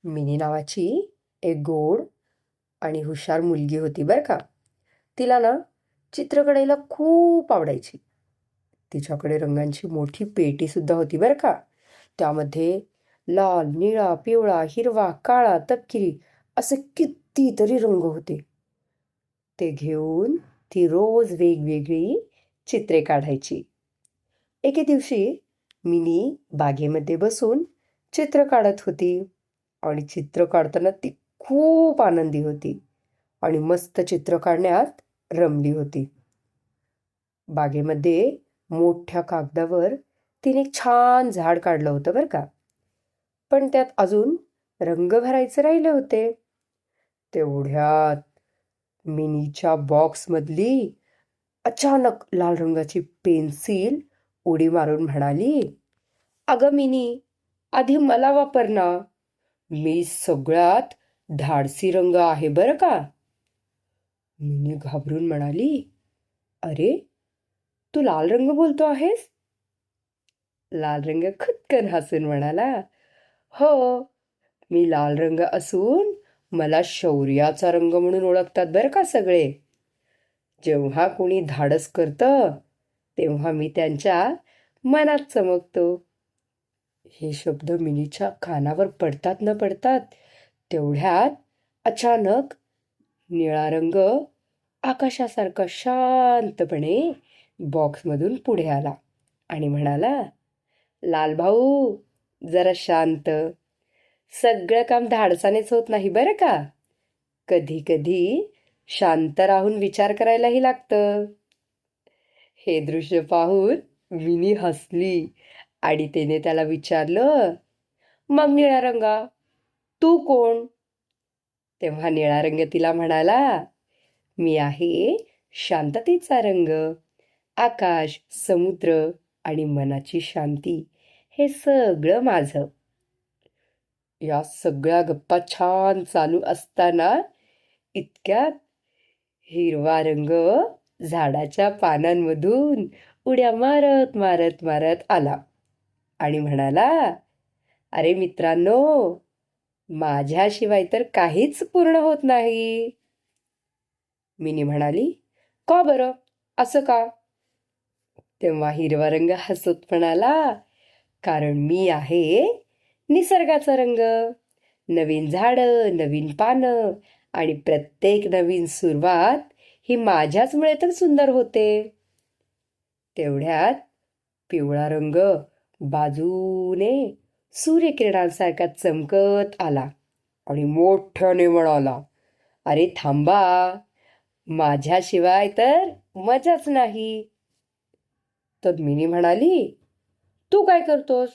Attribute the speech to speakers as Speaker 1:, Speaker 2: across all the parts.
Speaker 1: Mini नावाची एक गोड आणि हुशार मुलगी होती बरं का. तिला ना चित्र काढायला खूप आवडायची. तिच्याकडे रंगांची मोठी पेटीसुद्धा होती बरं का. त्यामध्ये लाल, निळा, पिवळा, हिरवा, काळा, तपकिरी असे कितीतरी रंग होते. ते घेऊन ती रोज वेगवेगळी चित्रे काढायची. एके दिवशी मिनी बागेमध्ये बसून चित्र काढत होती आणि चित्र काढताना ती खूप आनंदी होती आणि मस्त चित्र काढण्यात रमली होती. बागेमध्ये मोठ्या कागदावर तिने एक छान झाड काढलं होतं बरं का. पण त्यात अजून रंग भरायचे राहिले होते. तेवढ्यात मिनीच्या बॉक्समधली अचानक लाल रंगाची पेन्सिल उडी मारून म्हणाली, "अगं मिनी, आधी मला वापर ना. मी सगळ्यात धाडसी रंग आहे बरं का." मिनी घाबरून म्हणाली, "अरे, तू लाल रंग बोलतो आहेस?" लाल रंग खुदकन हसून म्हणाला, "हो, मी लाल रंग असून मला शौर्याचा रंग म्हणून ओळखतात बरं का सगळे. जेव्हा कोणी धाडस करतं तेव्हा मी त्यांच्या मनात चमकतो." हे शब्द मिनीच्या कानावर पडतात न पडतात तेवढ्यात अचानक निळा रंग आकाशासारखा शांतपणे बॉक्समधून पुढे आला आणि म्हणाला, "लाल भाऊ, जरा शांत. सगळं काम धाडसानेच होत नाही बरं का. कधी कधी शांत राहून विचार करायलाही लागतं." हे दृश्य पाहून मिनी हसली आणि तिने त्याला विचारलं, "मग निळा रंगा, तू कोण?" तेव्हा निळा रंग तिला म्हणाला, "मी आहे शांततेचा रंग. आकाश, समुद्र आणि मनाची शांती हे सगळं माझं." या सगळ्या गप्पा छान चालू असताना इतक्यात हिरवा रंग झाडाच्या पानांमधून उड्या मारत मारत मारत आला आणि म्हणाला, "अरे मित्रांनो, माझ्याशिवाय तर काहीच पूर्ण होत नाही." मिनी म्हणाली, "का बरं? असं का?" तेव्हा हिरवा रंग हसत म्हणाला, "कारण मी आहे निसर्गाचा रंग. नवीन झाडं, नवीन पानं आणि प्रत्येक नवीन सुरुवात ही माझ्याचमुळे तर सुंदर होते." तेवढ्यात पिवळा रंग बाजूने सूर्यकिरणांसारखा चमकत आला आणि मोठ्याने म्हणाला, "अरे थांबा, माझ्याशिवाय तर मजाच नाही." तर मिनी म्हणाली, "तू काय करतोस?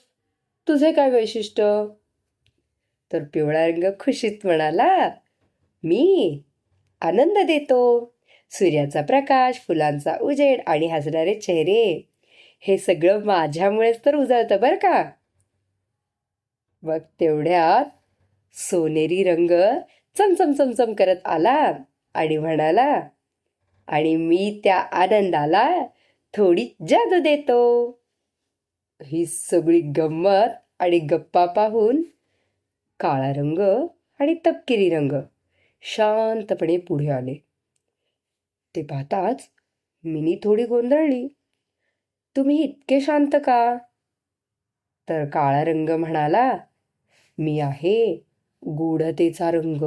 Speaker 1: तुझे काय वैशिष्ट्य?" तर पिवळा रंग खुशीत म्हणाला, "मी आनंद देतो. सूर्याचा प्रकाश, फुलांचा उजेड आणि हसणारे चेहरे हे सगळं माझ्यामुळेच तर उजळतं बरं का." मग तेवढ्यात सोनेरी रंग चमचम चमचम करत आला आणि म्हणाला, "आणि मी त्या आनंदाला थोडी जादू देतो." ही सगळी गंमत आणि गप्पा पाहून काळा रंग आणि तपकिरी रंग शांतपणे पुढे आले. ते पाहताच मिनी थोडी गोंधळली. "तुम्ही इतके शांत का?" तर काळा रंग म्हणाला, "मी आहे गूढतेचा रंग.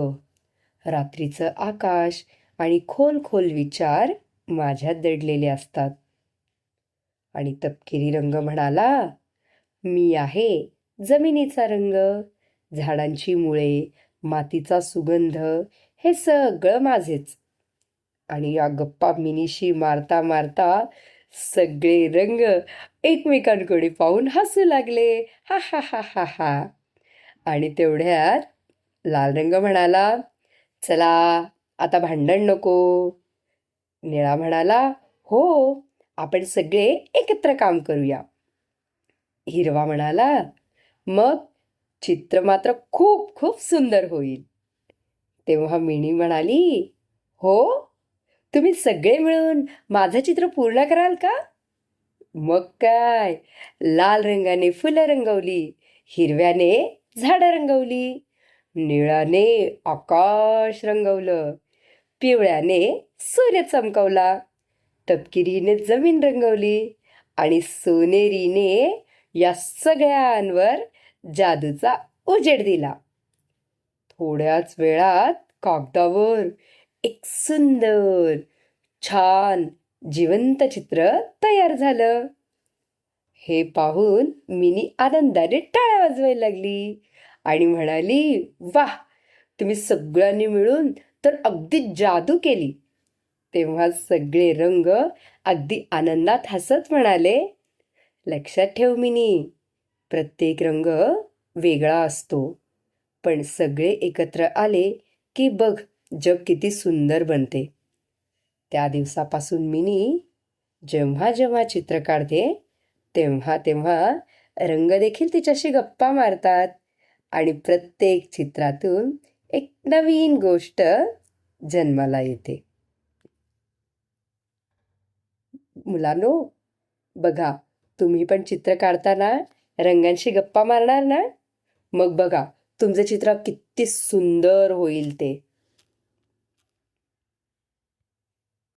Speaker 1: रात्रीचं आकाश आणि खोल खोल विचार माझ्यात दडलेले असतात." आणि तपकिरी रंग म्हणाला, "मी आहे जमिनीचा रंग. झाडांची मुळे, मातीचा सुगंध हे सगळं माझेच." आणि या गप्पा मिनीशी मारता मारता सगळे रंग एकमेकांकडे पाहून हसू लागले. हा हा हा हा हा. आणि तेवढ्यात लाल रंग म्हणाला, "चला, आता भांडण नको." निळा म्हणाला, "हो, आपण सगळे एकत्र काम करूया." हिरवा म्हणाला, "मग चित्र मात्र खूप खूप सुंदर होईल." तेव्हा मिनी म्हणाली, "हो, तुम्ही सगळे मिळून माझं चित्र पूर्ण कराल का?" मग काय, लाल रंगाने फुलं रंगवली, हिरव्याने झाडं रंगवली, निळ्याने आकाश रंगवलं, पिवळ्याने सूर्य चमकवला, तपकिरीने जमीन रंगवली आणि सोनेरीने या सगळ्यांवर जादूचा उजेड दिला. थोड्याच वेळात कागदावर एक सुंदर छान जिवंत चित्र तयार झालं. हे पाहून मिनी आनंदाने टाळ्या वाजवायला लागली आणि म्हणाली, वाह, तुम्ही सगळ्यांनी मिळून तर अगदी जादू केली. तेव्हा सगळे रंग अगदी आनंदात हसत म्हणाले, लक्षात ठेव मिनी, प्रत्येक रंग वेगळा असतो, पण सगळे एकत्र आले की बघ जग किती सुंदर बनते. त्या दिवसापासून मिनी जेव्हा जेव्हा चित्र काढते तेव्हा तेव्हा रंग देखील तिच्याशी गप्पा मारतात आणि प्रत्येक चित्रातून एक नवीन गोष्ट जन्माला येते. मुलांनो, बघा, तुम्ही पण चित्र काढताना रंगांशी गप्पा मारणार ना? मग बघा तुमचं चित्र किती सुंदर होईल ते.